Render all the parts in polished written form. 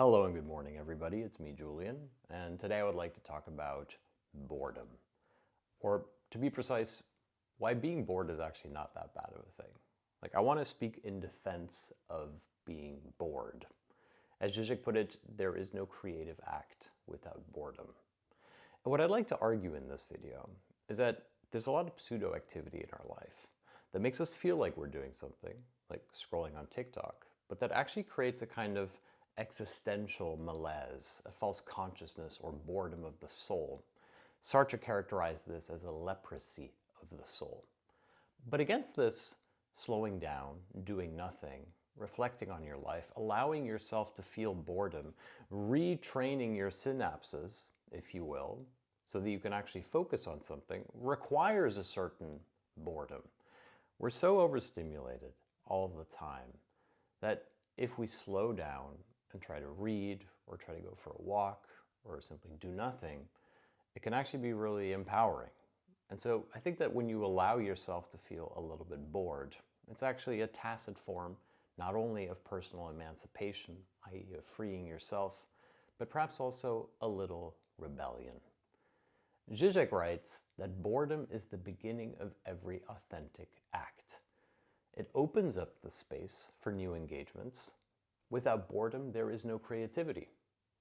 Hello and good morning, everybody. It's me, Julian, and today I would like to talk about boredom. Or, to be precise, why being bored is actually not that bad of a thing. I want to speak in defense of being bored. As Zizek put it, there is no creative act without boredom. And what I'd like to argue in this video is that there's a lot of pseudo activity in our life that makes us feel like we're doing something, like scrolling on TikTok, but that actually creates a kind of existential malaise, a false consciousness or boredom of the soul. Sartre characterized this as a leprosy of the soul. But against this, slowing down, doing nothing, reflecting on your life, allowing yourself to feel boredom, retraining your synapses, if you will, so that you can actually focus on something, requires a certain boredom. We're so overstimulated all the time that if we slow down and try to read or try to go for a walk or simply do nothing, it can actually be really empowering. And so I think that when you allow yourself to feel a little bit bored, it's actually a tacit form not only of personal emancipation, i.e. of freeing yourself, but perhaps also a little rebellion. Zizek writes that boredom is the beginning of every authentic act. It opens up the space for new engagements. Without boredom, there is no creativity.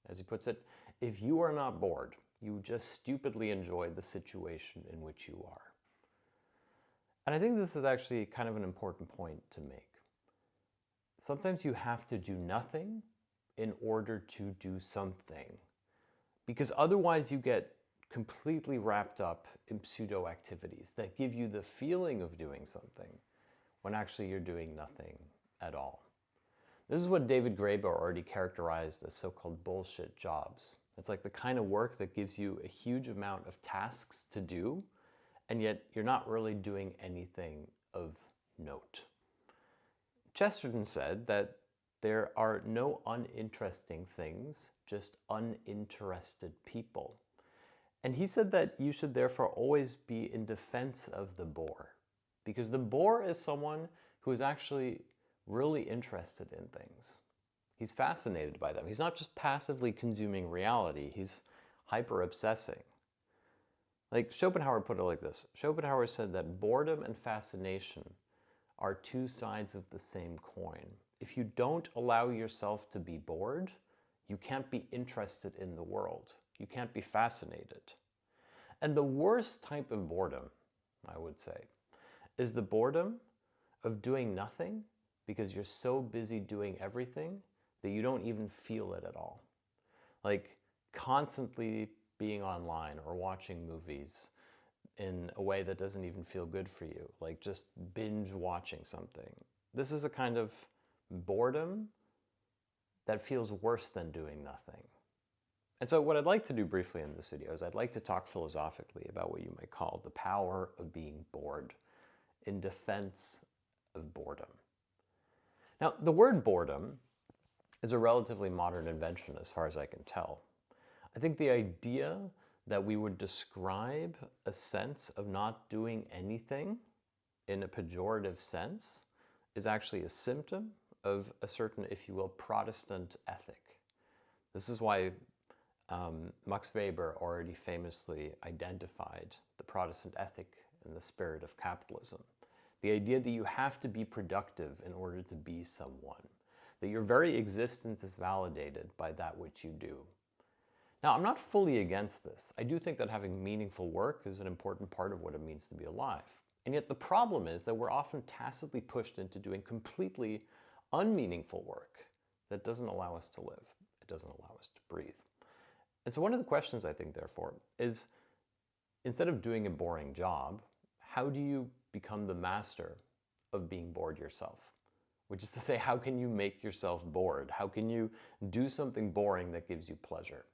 As he puts it, if you are not bored, you just stupidly enjoy the situation in which you are. And I think this is actually kind of an important point to make. Sometimes you have to do nothing in order to do something, because otherwise you get completely wrapped up in pseudo activities that give you the feeling of doing something when actually you're doing nothing at all. This is what David Graeber already characterized as so-called bullshit jobs. It's like the kind of work that gives you a huge amount of tasks to do, and yet you're not really doing anything of note. Chesterton said that there are no uninteresting things, just uninterested people. And he said that you should therefore always be in defense of the bore, because the bore is someone who is actually really interested in things. He's fascinated by them. He's not just passively consuming reality, he's hyper-obsessing. Like Schopenhauer put it like this. Schopenhauer said that boredom and fascination are two sides of the same coin. If you don't allow yourself to be bored, you can't be interested in the world. You can't be fascinated. And the worst type of boredom, I would say, is the boredom of doing nothing because you're so busy doing everything that you don't even feel it at all. Like constantly being online or watching movies in a way that doesn't even feel good for you, like just binge watching something. This is a kind of boredom that feels worse than doing nothing. And so what I'd like to do briefly in this video is I'd like to talk philosophically about what you might call the power of being bored in defense of boredom. Now, the word boredom is a relatively modern invention as far as I can tell. I think the idea that we would describe a sense of not doing anything in a pejorative sense is actually a symptom of a certain, if you will, Protestant ethic. This is why Max Weber already famously identified the Protestant ethic in the spirit of capitalism. The idea that you have to be productive in order to be someone, that your very existence is validated by that which you do. Now, I'm not fully against this. I do think that having meaningful work is an important part of what it means to be alive. And yet the problem is that we're often tacitly pushed into doing completely unmeaningful work that doesn't allow us to live. It doesn't allow us to breathe. And so one of the questions, I think, therefore, is instead of doing a boring job, how do you become the master of being bored yourself? Which is to say, how can you make yourself bored? How can you do something boring that gives you pleasure?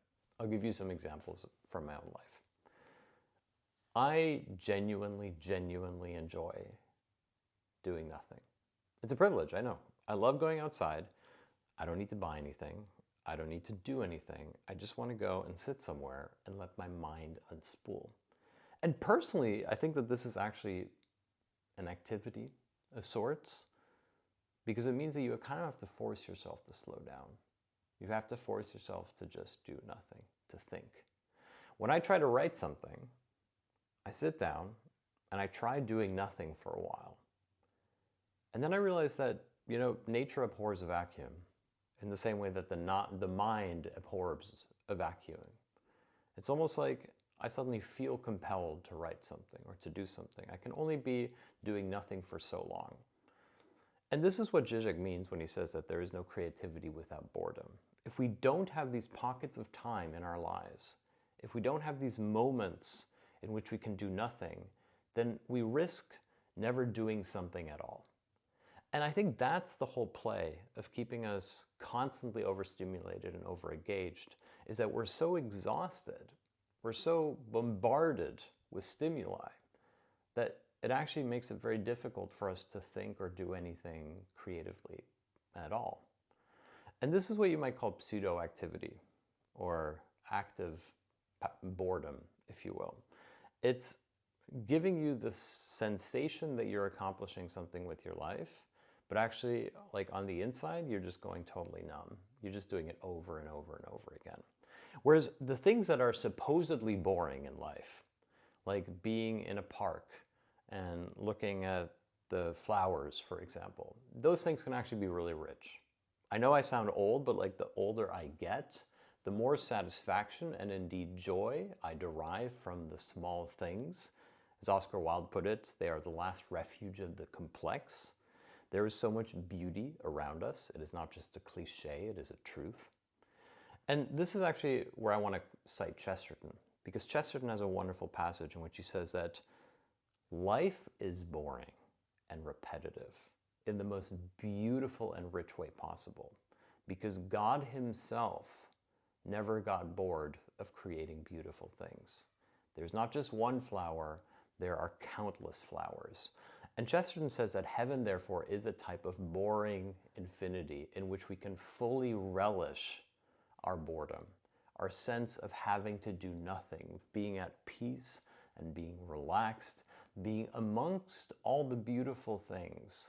I'll give you some examples from my own life. I genuinely enjoy doing nothing. It's a privilege, I know. I love going outside. I don't need to buy anything. I don't need to do anything. I just want to go and sit somewhere and let my mind unspool. And personally, I think that this is actually an activity of sorts, because it means that you kind of have to force yourself to slow down. You have to force yourself to just do nothing, to think. When I try to write something, I sit down and I try doing nothing for a while. And then I realize that, nature abhors a vacuum in the same way that the mind abhors a vacuum. It's almost like I suddenly feel compelled to write something or to do something. I can only be doing nothing for so long. And this is what Zizek means when he says that there is no creativity without boredom. If we don't have these pockets of time in our lives, if we don't have these moments in which we can do nothing, then we risk never doing something at all. And I think that's the whole play of keeping us constantly overstimulated and overengaged, is that we're so exhausted, we're so bombarded with stimuli that it actually makes it very difficult for us to think or do anything creatively at all. And this is what you might call pseudo activity, or active boredom, if you will. It's giving you the sensation that you're accomplishing something with your life, but actually, like on the inside, you're just going totally numb. You're just doing it over and over and over again. Whereas the things that are supposedly boring in life, like being in a park and looking at the flowers, for example, those things can actually be really rich. I know I sound old, but like the older I get, the more satisfaction and indeed joy I derive from the small things. As Oscar Wilde put it, they are the last refuge of the complex. There is so much beauty around us. It is not just a cliche, it is a truth. And this is actually where I want to cite Chesterton, because Chesterton has a wonderful passage in which he says that life is boring and repetitive in the most beautiful and rich way possible, because God himself never got bored of creating beautiful things. There's not just one flower, there are countless flowers. And Chesterton says that heaven, therefore, is a type of boring infinity in which we can fully relish our boredom, our sense of having to do nothing, of being at peace and being relaxed, being amongst all the beautiful things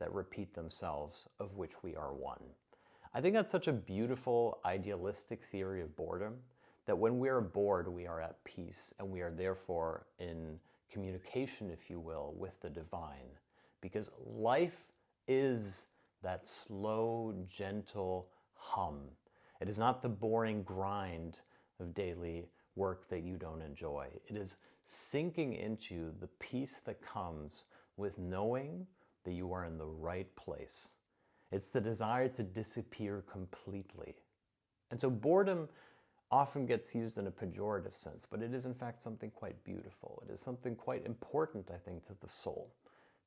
that repeat themselves, of which we are one. I think that's such a beautiful, idealistic theory of boredom, that when we are bored, we are at peace, and we are therefore in communication, if you will, with the divine. Because life is that slow, gentle hum. It is not the boring grind of daily work that you don't enjoy. It is sinking into the peace that comes with knowing that you are in the right place. It's the desire to disappear completely. And so boredom often gets used in a pejorative sense, but it is in fact something quite beautiful. It is something quite important, I think, to the soul.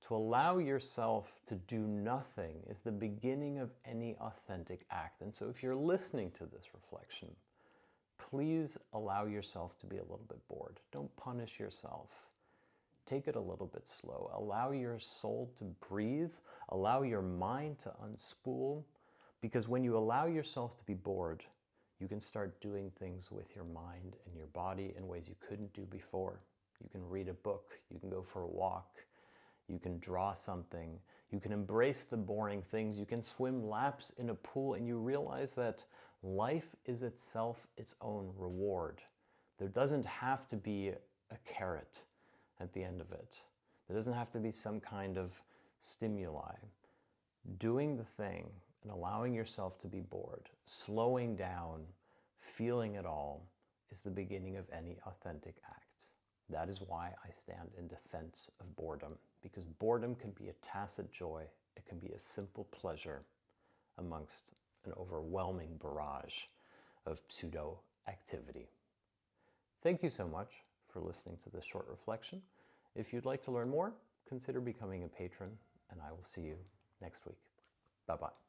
To allow yourself to do nothing is the beginning of any authentic act. And so if you're listening to this reflection, please allow yourself to be a little bit bored. Don't punish yourself. Take it a little bit slow. Allow your soul to breathe. Allow your mind to unspool. Because when you allow yourself to be bored, you can start doing things with your mind and your body in ways you couldn't do before. You can read a book. You can go for a walk. You can draw something. You can embrace the boring things. You can swim laps in a pool, and you realize that life is itself its own reward. There doesn't have to be a carrot at the end of it. There doesn't have to be some kind of stimuli. Doing the thing and allowing yourself to be bored, slowing down, feeling it all, is the beginning of any authentic act. That is why I stand in defense of boredom, because boredom can be a tacit joy. It can be a simple pleasure amongst an overwhelming barrage of pseudo activity. Thank you so much for listening to this short reflection. If you'd like to learn more, consider becoming a patron, and I will see you next week. Bye-bye.